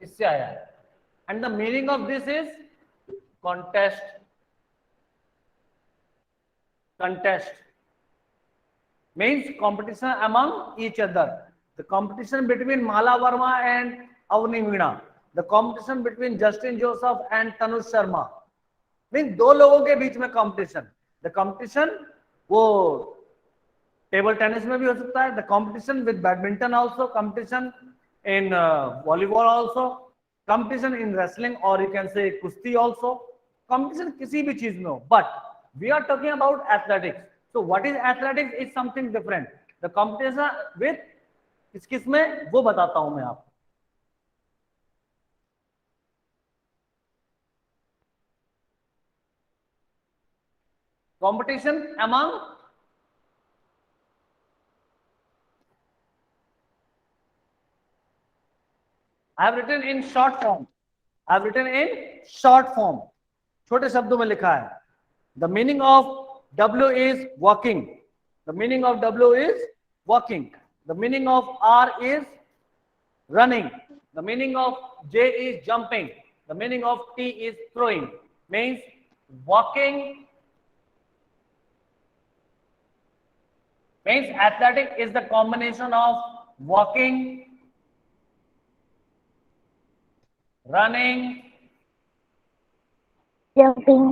इससे आया है। And the meaning of this is contest. contest means competition among each other. The competition between Mala Verma and Avni Meena, the competition between Justin Joseph and Tanush Sharma, means दो लोगों के बीच में competition. The competition वो table tennis में भी हो सकता है, the competition with badminton also, competition in volleyball also, competition in wrestling और यू कैन से कुश्ती ऑल्सो, कॉम्पिटिशन किसी भी चीज में हो, but we are talking about athletics. So what is athletics is something different. The competition with किस किस में वो बताता हूं मैं आपको. Competition among I have written in short form. I have written in short form. छोटे शब्दों में लिखा है. The meaning of W is walking. The meaning of W is walking. The meaning of R is running. The meaning of J is jumping. The meaning of T is throwing. Means walking. Means athletic is the combination of walking, running, jumping.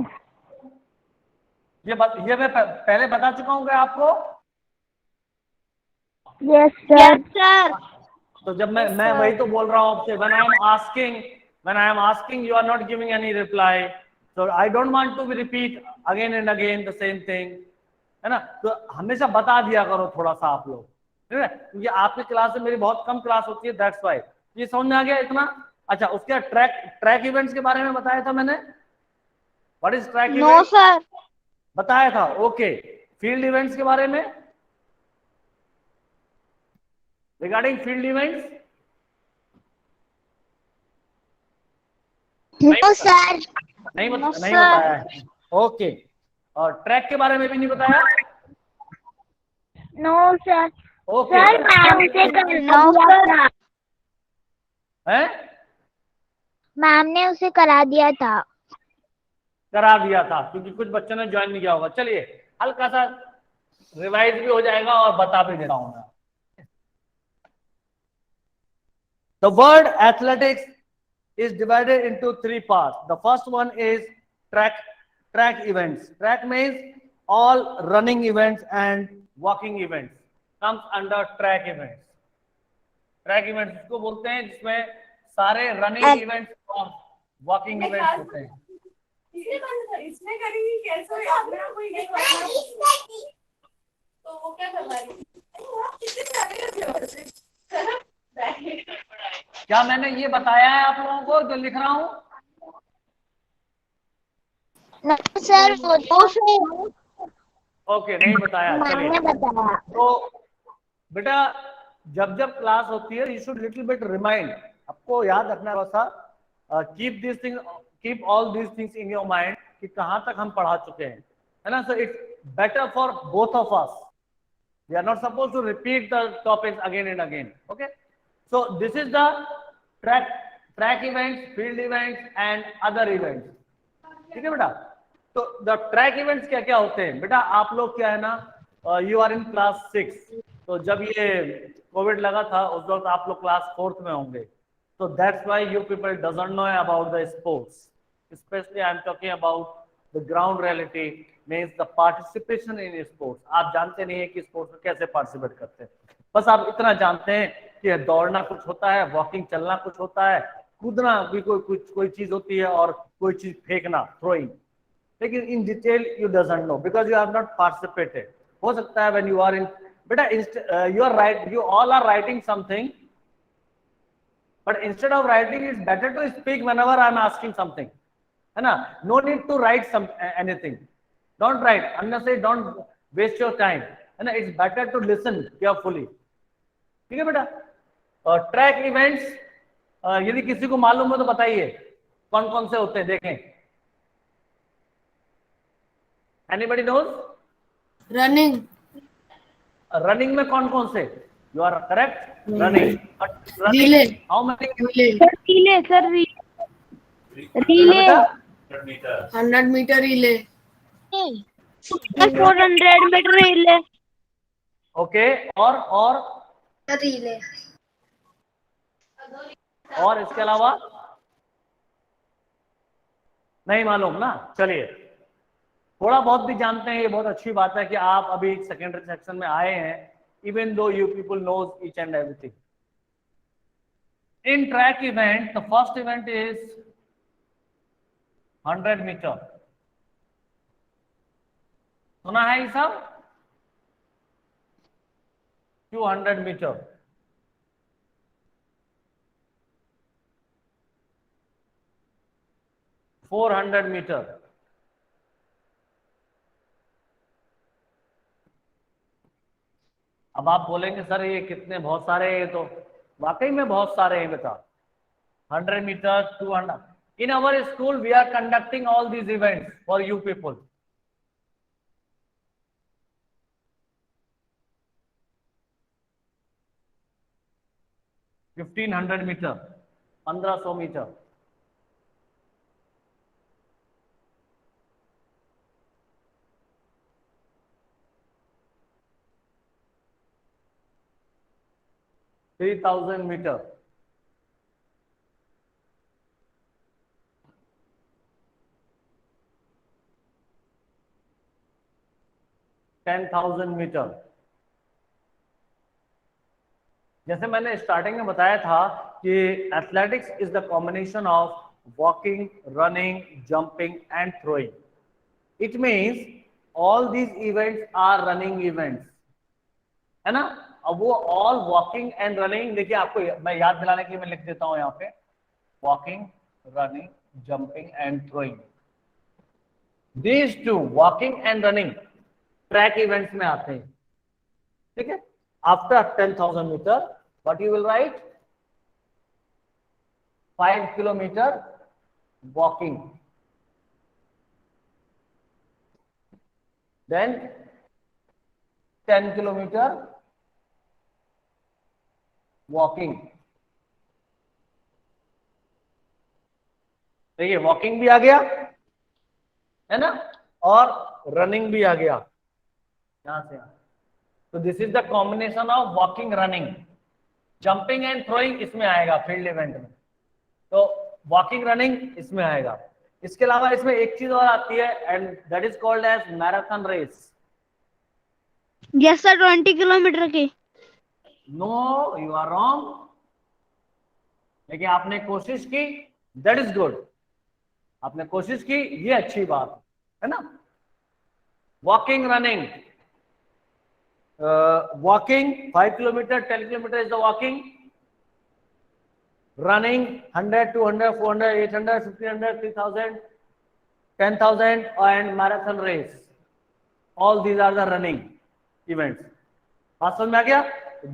ये मैं पहले बता चुका हूँ क्या आपको? Yes sir. तो जब मैं वही तो बोल रहा हूँ आपसे. when I am asking you are not giving any reply, so I don't want to repeat again and again the same thing, है ना. तो हमेशा बता दिया करो थोड़ा सा आप लोग, ठीक है, क्योंकि आपकी क्लास में मेरी बहुत कम क्लास होती है, दैट्स व्हाई. ये समझ में आ गया इतना? अच्छा, उसके ट्रैक इवेंट्स के बारे में बताया था मैंने. What is track event? No sir. बताया था. ओके. फील्ड इवेंट्स के बारे में, regarding field events No sir. नहीं बताया है. ओके. और ट्रैक के बारे में भी नहीं बताया? No sir. Okay. Sir ma'am से करा दिया था. हैं? मैम ने उसे करा दिया था. करा दिया था क्योंकि कुछ बच्चों ने ज्वाइन नहीं किया होगा. चलिए हल्का सा रिवाइज भी हो जाएगा और बता भी दे रहा हूं मैं. The word athletics is divided into three parts. The first one is track events. Track means all running events and walking events comes under track events. Track events उसको बोलते हैं जिसमें सारे रनिंग इवेंट्स और वॉकिंग इवेंट्स होते हैं. इसने करी कैसे आपने कोई नहीं करना तो वो क्या करना है. क्या मैंने ये बताया है आप लोगों को जो लिख रहा हूं? No sir. वो ओके, नहीं बताया. मैम चलिए ने बताया. तो बेटा जब क्लास होती है you should little bit remind. आपको याद रखना है सा. Keep all these things in your mind कि कहां तक हम पढ़ा चुके हैं, है ना. So it's better for both of us. We are not suppose to repeat the topics again and again. Okay. So this is the track events, field events and other events. ठीक है बेटा. तो द ट्रैक इवेंट्स क्या क्या होते हैं बेटा? आप लोग क्या है ना, यू आर इन क्लास 6. तो जब ये कोविड लगा था उस वक्त आप लोग क्लास 4th में होंगे. तो that's why you people doesn't know about the sports. Specially I am talking about the ground reality means the participation in sports. आप जानते नहीं है कि स्पोर्ट्स में कैसे पार्टिसिपेट करते हैं. बस आप इतना जानते हैं कि दौड़ना कुछ होता है, वॉकिंग चलना कुछ होता है, कूदना भी कोई चीज होती है और कोई चीज फेंकना, थ्रोइंग. लेकिन in detail you doesn't know because you have not participated. हो सकता है व्हेन यू आर इन बेटा you are right, you all are writing something, but instead of writing it's better to speak whenever I am asking something, है ना. No need to write some anything. Don't write unnecessary, don't waste your time, है ना. It's better to listen carefully. ठीक है बेटा. और track events यदि किसी को मालूम हो तो बताइए कौन कौन से होते हैं. देखें. Anybody knows? रनिंग. रनिंग में कौन कौन से? You are correct. Running. But running, Relay. how many? Relay. relay, sir, Beta? 100 meter relay. 400 meter relay. Okay. और Relay. और इसके अलावा नहीं मालूम ना। चलिए, थोड़ा बहुत भी जानते हैं, ये बहुत अच्छी बात है कि आप अभी सेकेंडरी सेक्शन में आए हैं, even though you people knows each and everything. In track event the first event is 100 metre. सुना है ये सब? 200 मीटर, 400 मीटर, अब आप बोलेंगे सर ये कितने, बहुत सारे हैं। तो वाकई में बहुत सारे हैं बेटा। 100 metre, 200। In our school we are conducting all these events for you people. Fifteen 100 metre, 1500 metre, 3000 metre, 10,000 metre. जैसे मैंने स्टार्टिंग में बताया था कि athletics is the combination of walking, running, jumping and throwing. It means all these events are running events, है ना। अब वो ऑल वॉकिंग एंड रनिंग, देखिए आपको मैं याद दिलाने के लिए मैं लिख देता हूं यहाँ पे, walking, running, jumping and throwing. These two, walking and running, track events में आते हैं, ठीक है। After 10,000 metre what you will write? 5 kilometer walking, then 10 kilometer walking। देखिए वॉकिंग भी आ गया, है ना, और रनिंग भी आ गया यहां से। तो this is the combination of walking, running, jumping and throwing इसमें आएगा फील्ड इवेंट में। तो वॉकिंग, रनिंग इसमें आएगा। इसके अलावा इसमें एक चीज और आती है and that is called as marathon race. Yes sir, 20 kilometre की। No, you are wrong. लेकिन आपने कोशिश की, दैट इज गुड। आपने कोशिश की, ये अच्छी बात है ना। Walking, running, walking 5 kilometer, 10 kilometer is the walking. Running 100, 200, 400, 800, 1500, 3000, 10,000 and marathon race. All these are the running events. बात समझ में आ गया?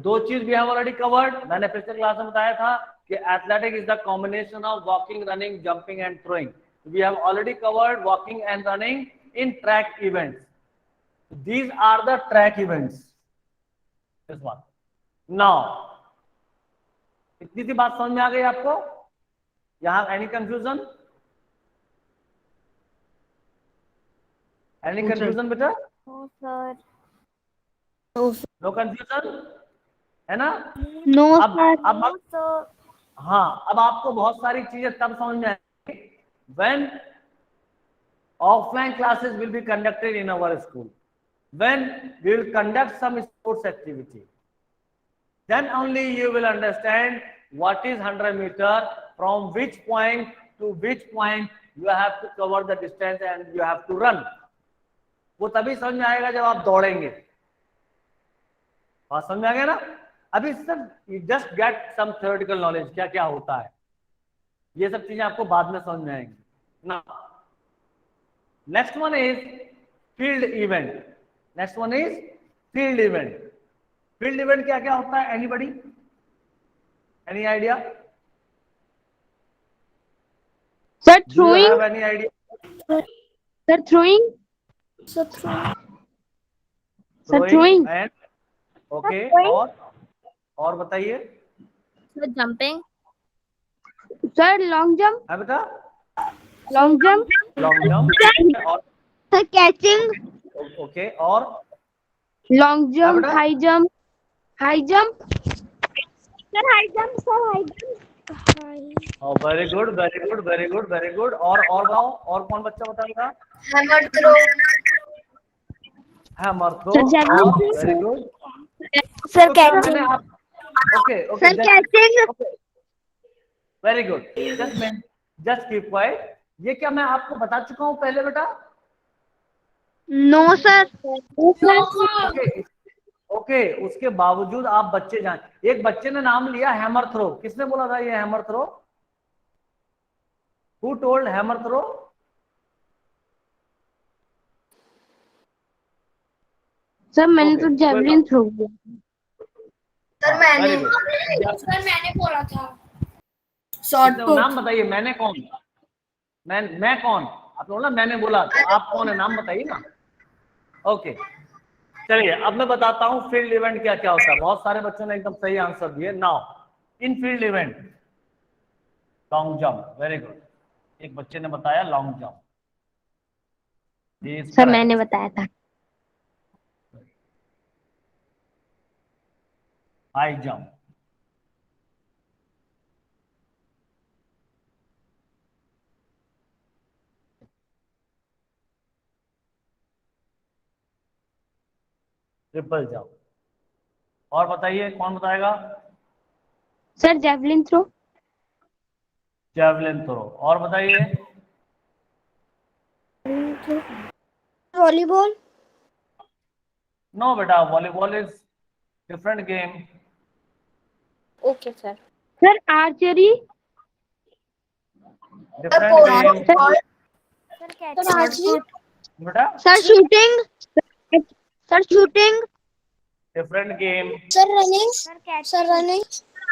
दो चीज भी हम ऑलरेडी कवर्ड। मैंने पिछले क्लास में बताया था कि athletic is the combination of walking, running, jumping and throwing. We have already covered walking and running in track events. These are the track events. This one. Now, इतनी सी बात समझ में आ गई आपको? यहां एनी कंफ्यूजन? एनी कंफ्यूजन बेटा? No sir. No confusion, है ना? नो अब सर। हाँ, अब आपको बहुत सारी चीजें तब समझ में आएंगी when offline classes will be conducted in our school, when we will conduct some sports activity, then only you will understand what is 100 meter, from which point to which point you have to cover the distance and you have to run. वो तभी समझ में आएगा जब आप दौड़ेंगे। बात समझ में आ गया ना? अभी sir you just get some theoretical knowledge, क्या क्या होता है, ये सब चीजें आपको बाद में समझ में आएंगी ना। Next one is field event. Next one is field event. Field event क्या क्या होता है? Anybody, any idea? Sir Do you throwing, have any idea? sir throwing, Throwing and okay, Throwing. और और बताइए। Sir jumping. Sir long jump. है बेटा? Long jump. Long jump. और सर कैचिंग। ओके, और लॉन्ग है जंप, बेटा? High jump. High jump. Sir high jump, sir high jump. Very good, very good, very good, very good. और बताओ, और कौन बच्चा बताएगा? Hammer throw. Hammer throw. Sir javelin और थ्रो। Very good. सर तो सर मैंने कैचिंग। आप, okay okay, sir catching. Okay, very good. Just keep quiet. ये क्या मैं आपको बता चुका हूं पहले बेटा? No sir. ओके ओके, उसके बावजूद आप बच्चे जान, एक बच्चे ने नाम लिया हैमर थ्रो। किसने बोला था ये hammer throw? Who told hammer throw? Sir मैंने ओके, तो कोई जेवलिन बात। थ्रो किया। सर हाँ, मैंने। Very good. सर मैंने बोला था। शॉर्ट नाम पुट। बताइए, मैंने कौन? मैं कौन? आप बोला मैंने बोला, तो आप कौन है, नाम बताइए ना। ओके, चलिए अब मैं बताता हूं फील्ड इवेंट क्या क्या होता है। बहुत सारे बच्चों ने एकदम सही आंसर दिए। Now in field event, long jump, very good. एक बच्चे ने बताया लॉन्ग जंप, इज सर मैंने करेक्ट। बताया था। High jump, triple jump. और बताइए कौन बताएगा? Sir javelin throw. Javelin throw. और बताइए। वॉलीबॉल। नो बेटा, volleyball is different game. Okay sir. Sir archery. Different game sir short archery. Put. बेटा, sir shooting. Sir shooting. Different game. Sir running. Sir running.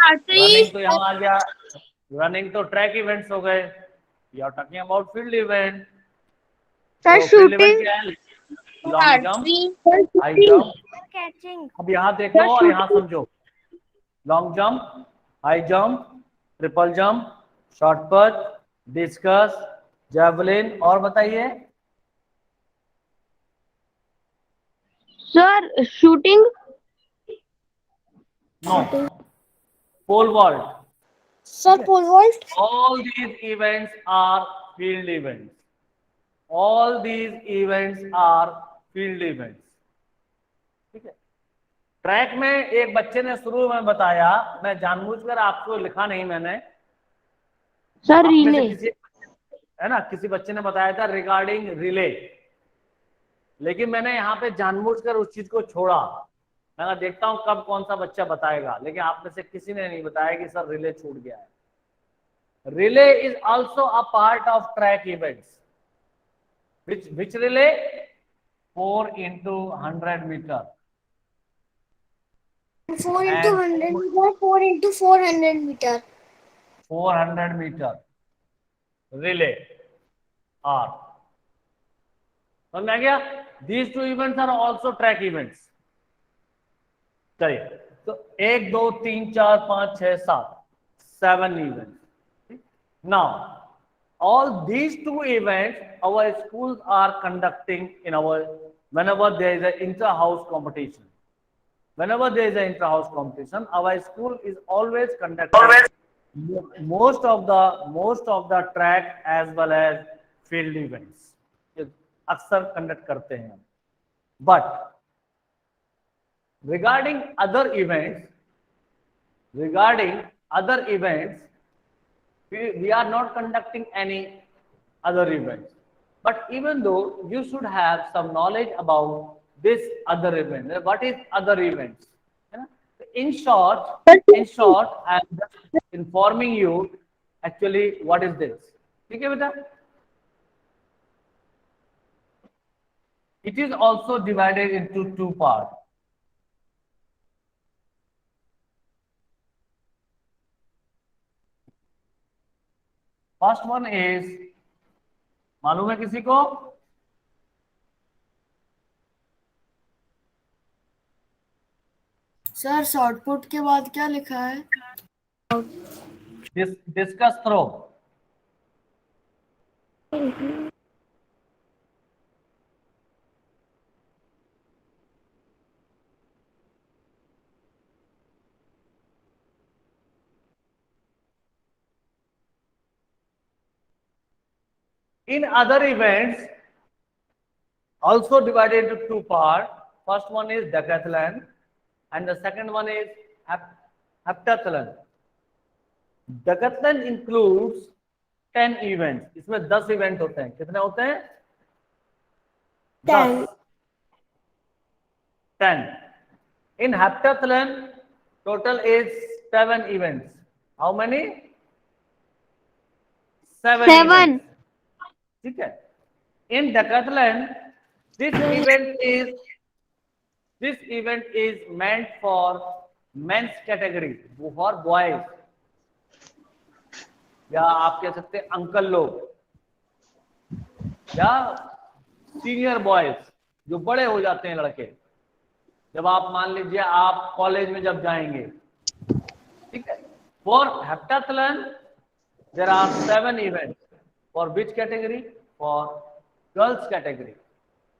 Archery. Running तो यहाँ आ गया, running तो track events हो गए। You are talking about field event. Sir तो field event shooting. क्या है? Long jump, archery. Sir high shooting. Jump. Catching. अब यहाँ देखो सर और यहाँ शूटिंग। समझो। Long jump, high jump, triple jump, short put, discus, javelin. और बताइए। Sir shooting. No, pole vault. Sir pole vault. All these events are field events. All these events are field events. ठीक है। Track में एक बच्चे ने शुरू में बताया, मैं जानबूझकर आपको लिखा नहीं मैंने, सर आप में से रिले। किसी, है ना, किसी बच्चे ने बताया था रिगार्डिंग रिले, लेकिन मैंने यहाँ पे जानबूझकर उस चीज को छोड़ा। मैं देखता हूँ कब कौन सा बच्चा बताएगा, लेकिन आप में से किसी ने नहीं बताया कि सर रिले छूट गया है। Relay is also a part of track events. Which relay? 4 into 100 meter. 4 into And 100 meter. 4 into 400 meter. 400 meter relay are. समझ में आ गया? These two events are also track events. चलिए, तो 1 2 3 4 5 6 7 7 events. Now, all these two events our schools are conducting in our, whenever there is an inter-house competition. Whenever there is an inter-house competition, our school is always conducting most of the track as well as field events. अक्सर conduct करते हैं। But regarding other events, we are not conducting any other events. But even though you should have some knowledge about this other event, what is other events? In short, I am just informing you actually what is this. ठीक है बेटा? It is also divided into two parts. First one is, मालूम है किसी को? Sir short put के बाद क्या लिखा है? Discus throw. In other events, also divided into two parts. First one is decathlon, and the second one is heptathlon. Decathlon includes 10 events. इसमें 10 इवेंट होते हैं। कितने होते हैं? 10. 10. In heptathlon, total is 7 events. How many? 7 events. ठीक है। In decathlon, this event is meant for men's category, for boys, या आप कह सकते हैं अंकल लोग या सीनियर बॉयज, जो बड़े हो जाते हैं लड़के। जब आप मान लीजिए आप कॉलेज में जब जाएंगे, ठीक है। For heptathlon there are 7 events. For which category? For girls category,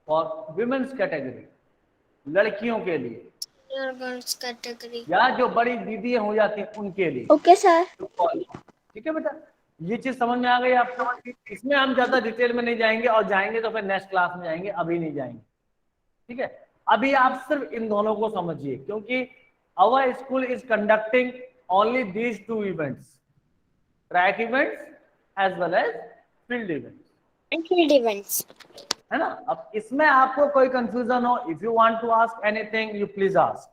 for women's category, लड़कियों के लिए, गर्ल्स कैटेगरी, या जो बड़ी दीदी हो जाती हैं उनके लिए। Okay sir. ठीक है बेटा, ये चीज समझ में आ गई आपको? इसमें हम ज्यादा डिटेल में नहीं जाएंगे, और जाएंगे तो फिर नेक्स्ट क्लास में जाएंगे, अभी नहीं जाएंगे। ठीक है, अभी आप सिर्फ इन दोनों को समझिए, क्योंकि our school is conducting only these 2 events, track events as well as field events, है ना। अब इसमें आपको कोई कंफ्यूजन हो, if you want to ask anything, you please ask.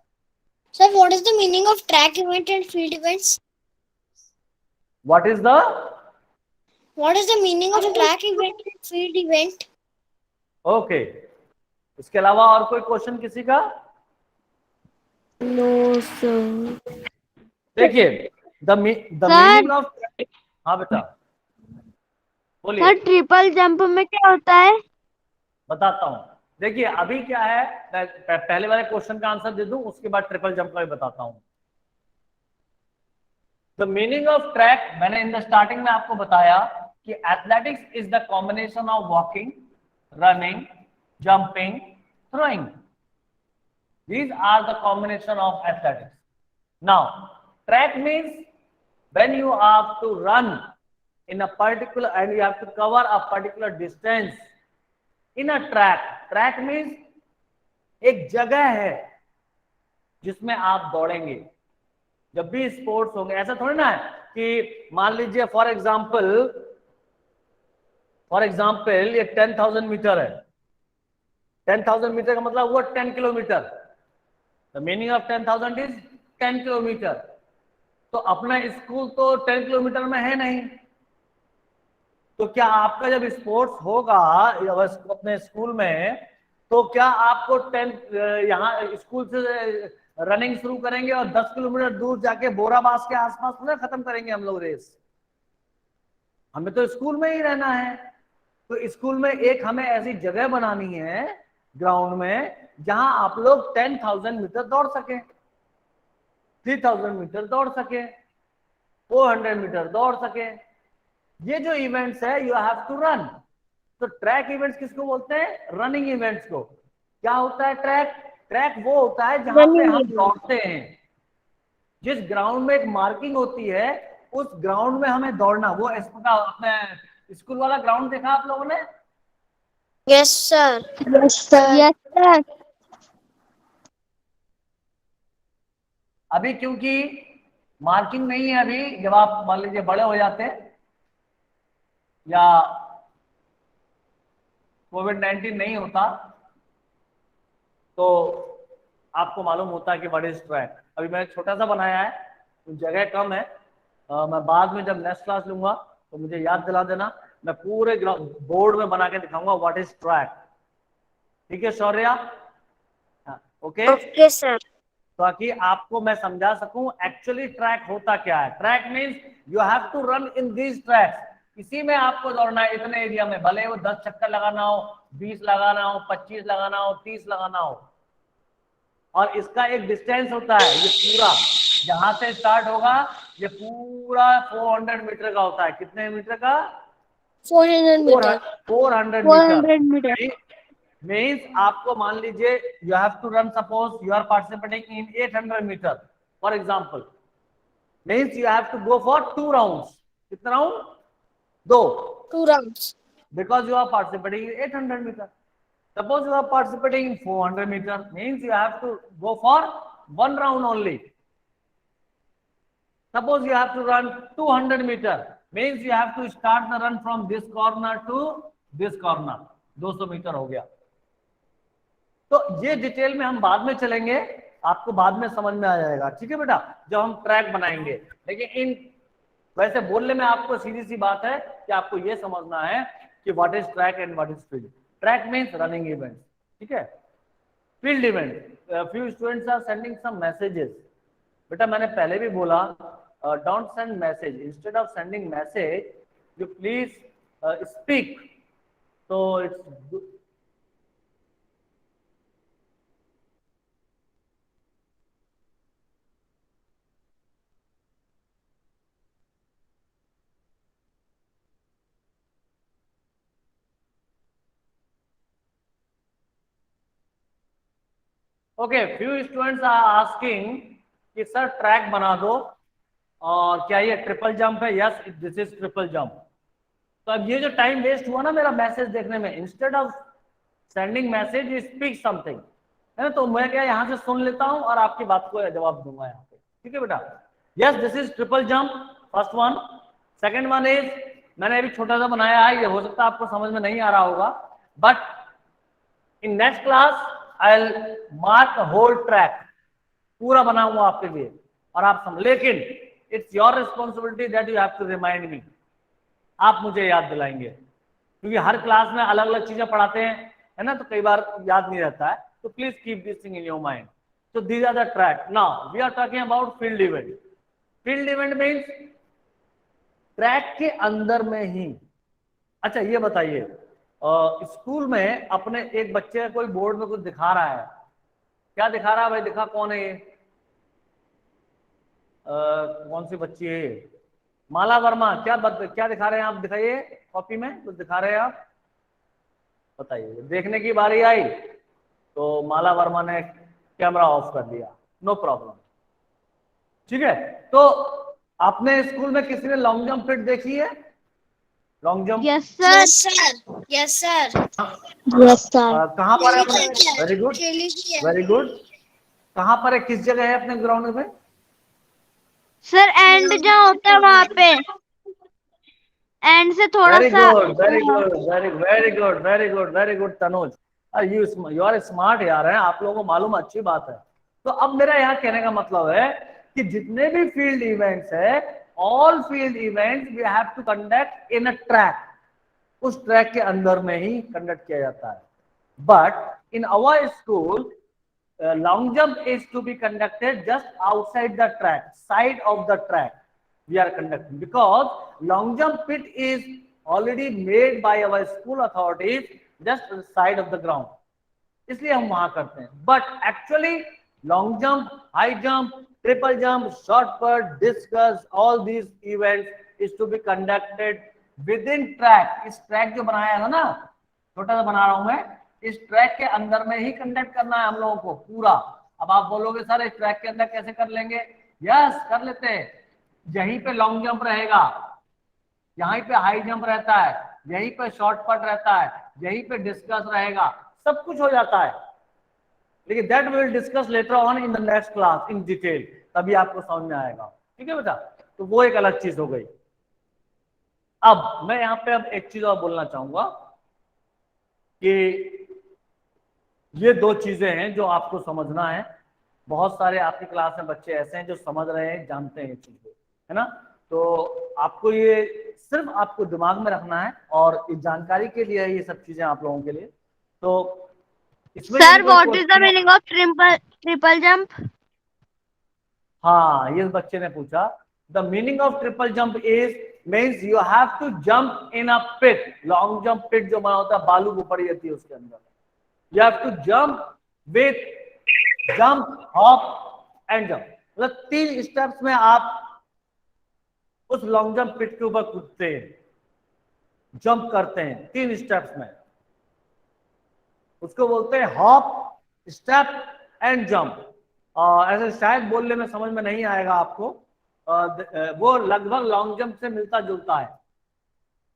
Sir what is the meaning of track event and field events? What is the meaning of track event and field event? Okay. इसके अलावा और कोई question किसी का? No sir. देखिए, the meaning of, हाँ बेटा बोलिए। सर ट्रिपल जंप में क्या होता है? बताता हूँ। देखिए अभी क्या है, मैं पहले वाले क्वेश्चन का आंसर दे दूं, उसके बाद ट्रिपल जंप का भी बताता हूँ। द मीनिंग ऑफ ट्रैक, मैंने इन द स्टार्टिंग में आपको बताया कि athletics is the combination of walking, running, jumping, throwing. These are the combination of athletics. Now, track means when you have to run in a particular, and you have to cover a particular distance in a track. Track means एक जगह है जिसमें आप दौड़ेंगे। जब भी sports होंगे, ऐसा थोड़ी ना है कि मान लीजिए फॉर एग्जाम्पल ये 10,000 मीटर है। 10,000 मीटर का मतलब हुआ 10 kilometre. The meaning of 10,000 is 10 kilometre. तो अपना स्कूल तो 10 किलोमीटर में है नहीं, तो क्या आपका जब स्पोर्ट्स होगा अपने स्कूल में, तो क्या आपको 10 यहाँ स्कूल से रनिंग शुरू करेंगे और 10 किलोमीटर दूर जाके बोराबास के आसपास में खत्म करेंगे हम लोग रेस? हमें तो स्कूल में ही रहना है। तो स्कूल में एक हमें ऐसी जगह बनानी है ग्राउंड में जहां आप लोग 10,000 मीटर दौड़ सके, 3,000 मीटर दौड़ सके, 400 मीटर दौड़ सके। ये जो इवेंट्स है यू हैव टू रन। तो ट्रैक इवेंट्स किसको बोलते हैं? रनिंग इवेंट्स को। क्या होता है ट्रैक? ट्रैक वो होता है जहां पे हम दौड़ते हैं। जिस ग्राउंड में एक मार्किंग होती है, उस ग्राउंड में हमें दौड़ना। वो अपने स्कूल वाला ग्राउंड देखा आप लोगों ने? Yes sir. Yes sir. अभी क्योंकि मार्किंग नहीं है, अभी जब आप मान लीजिए बड़े हो जाते हैं या कोविड-19 नहीं होता, तो आपको मालूम होता है कि व्हाट इज ट्रैक। अभी मैंने छोटा सा बनाया है, तो जगह कम है। मैं बाद में जब नेक्स्ट क्लास लूंगा तो मुझे याद दिला देना, मैं पूरे बोर्ड में बना के दिखाऊंगा व्हाट इज ट्रैक। ठीक है शौर्या? Okay sir. ताकि आपको मैं समझा सकूं एक्चुअली ट्रैक होता क्या है। Track means you have to run in these tracks. इसी में आपको दौड़ना है, इतने एरिया में, भले वो 10 चक्कर लगाना हो, 20 लगाना हो, 25 लगाना हो, 30 लगाना हो। और इसका एक डिस्टेंस होता है, ये पूरा जहां से स्टार्ट होगा ये पूरा 400 मीटर का होता है। कितने मीटर का? 400 मीटर। 400 400 मीटर। मीन्स आपको मान लीजिए you have to run, suppose you are participating in 800 metre for example, means you have to go for 2 rounds. कितने round? 2 rounds. because you are participating in 800 meter. Suppose you are participating in 400 meter, means you have to go for 1 round only. Suppose you have to run 200 meter, means you have to start the run from this corner to this corner. 200 metre हो गया। तो ये detail में हम बाद में चलेंगे, आपको बाद में समझ में आ जाएगा, ठीक है बेटा, जब हम ट्रैक बनाएंगे। लेकिन इन वैसे बोलने में आपको सीधी सी बात है कि आपको ये समझना है कि what is track and what is field. Track means running event, ठीक है। Field event, few students are sending some messages. बेटा मैंने पहले भी बोला don't send message, instead of sending message you please speak. तो it's okay. Few students are asking कि sir track बना दो, और क्या ये ट्रिपल जंप है? Yes, this is triple jump. तो अब ये जो टाइम वेस्ट हुआ ना मेरा मैसेज देखने में, instead of sending message you speak something, है ना, तो मैं क्या यहाँ से सुन लेता हूँ और आपकी बात को जवाब दूंगा यहाँ पे, ठीक है बेटा। Yes, this is triple jump, first one. Second one is, मैंने अभी छोटा सा बनाया है, ये हो सकता है आपको समझ में नहीं आ रहा होगा, but in next class I will mark the whole track, पूरा बना हुआ आपके लिए, और आप समझ। लेकिन it's your responsibility that you have to remind me, आप मुझे याद दिलाएंगे, क्योंकि हर क्लास में अलग अलग चीजें पढ़ाते हैं, है ना, तो कई बार याद नहीं रहता है। तो please keep this thing in your mind. So these are the track. Now we are talking about field event. Field event means track के अंदर में ही। अच्छा ये बताइए, स्कूल में अपने एक बच्चे कोई बोर्ड में कुछ दिखा रहा है, क्या दिखा रहा है भाई? दिखा कौन है ये? कौन सी बच्ची है? माला वर्मा। क्या दिखा रहे हैं आप? दिखाइए, कॉपी में कुछ दिखा रहे हैं आप, बताइए। देखने की बारी आई तो माला वर्मा ने कैमरा ऑफ कर दिया, नो प्रॉब्लम, ठीक है। तो आपने स्कूल में किसी ने लॉन्ग जंप फिट देखी है? Long jump? Yes sir. Yes, sir. Yes, sir. Yes sir. कहाँ पर है अपने? Very good, very good. कहाँ पर है, किस जगह है अपने ग्राउंड में? सर एंड जहाँ होता है वहाँ पे, एंड से थोड़ा वेरी सा। Good, very good, very very good, very good, very good Tanuj. You are smart यार, है आप लोगों को मालूम, अच्छी बात है। तो अब मेरा यहाँ कहने का मतलब है कि जितने भी फील्ड इवेंट्स है, all field events we have to conduct in a track, उस ट्रैक के अंदर में ही कंडक्ट किया जाता है। But in our school long jump is to be conducted just outside the track, side of the track we are conducting, because long jump pit is already made by our school authorities just on the side of the ground, इसलिए हम वहां करते हैं। But actually long jump, high jump, triple jump, short put, discus, all these events is to be conducted within track. इस track जो बनाया है ना, छोटा सा बना रहा हूं मैं, इस ट्रैक के अंदर में ही कंडक्ट करना है हम लोगों को पूरा। अब आप बोलोगे सर इस ट्रैक के अंदर कैसे कर लेंगे? यस, कर लेते हैं। यहीं पे लॉन्ग जंप रहेगा, यहीं पे हाई जंप रहता है, यहीं पे शॉर्ट पट रहता है, यहीं पे डिस्कस रहेगा, सब कुछ हो जाता है। लेकिन that we will discuss later on in the next class in detail, तभी आपको समझ में आएगा, ठीक है बेटा। तो वो एक अलग चीज हो गई। अब मैं यहाँ पे अब एक चीज और बोलना चाहूंगा कि ये दो चीजें हैं जो आपको समझना है। बहुत सारे आपकी क्लास में बच्चे ऐसे हैं जो समझ रहे हैं, जानते हैं चीजें, है ना। तो आपको ये सिर्फ आपको दिमाग में रखना है, और इस जानकारी के लिए ये सब चीजें आप लोगों के लिए। तो इसमें sir what is the meaning of triple jump? हाँ, ये बच्चे ने पूछा। The meaning of triple jump is means you have to jump in a pit. Long jump pit जो बना होता है, बालू को पड़ी जाती है उसके अंदर, you have to jump with jump, hop and jump, मतलब 3 स्टेप्स में आप उस लॉन्ग जंप पिट के ऊपर कूदते हैं, जंप करते हैं 3 स्टेप्स में, उसको बोलते हैं हॉप, स्टेप एंड जंप। ऐसे शायद बोलने में समझ में नहीं आएगा आपको, वो लगभग लॉन्ग जंप से मिलता जुलता है।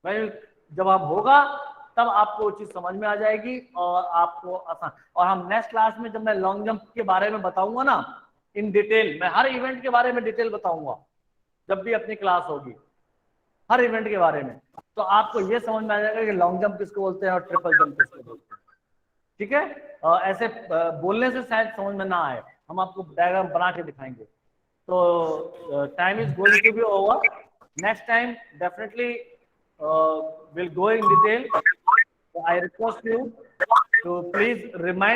भाई जब आप होगा तब आपको वो चीज समझ में आ जाएगी और आपको आसान। और हम नेक्स्ट क्लास में जब मैं लॉन्ग जंप के बारे में बताऊंगा ना इन डिटेल, मैं हर इवेंट के बारे में डिटेल बताऊंगा जब भी अपनी क्लास होगी, हर इवेंट के बारे में, तो आपको ये समझ में आ जाएगा कि लॉन्ग जंप किसको बोलते हैं और ट्रिपल जंप किसको बोलते हैं। ठीक है, ऐसे बोलने से शायद समझ में ना आए, हम आपको डायग्राम बना के दिखाएंगे। तो time is going to be over, next time definitely we'll go in detail. I request you to please remind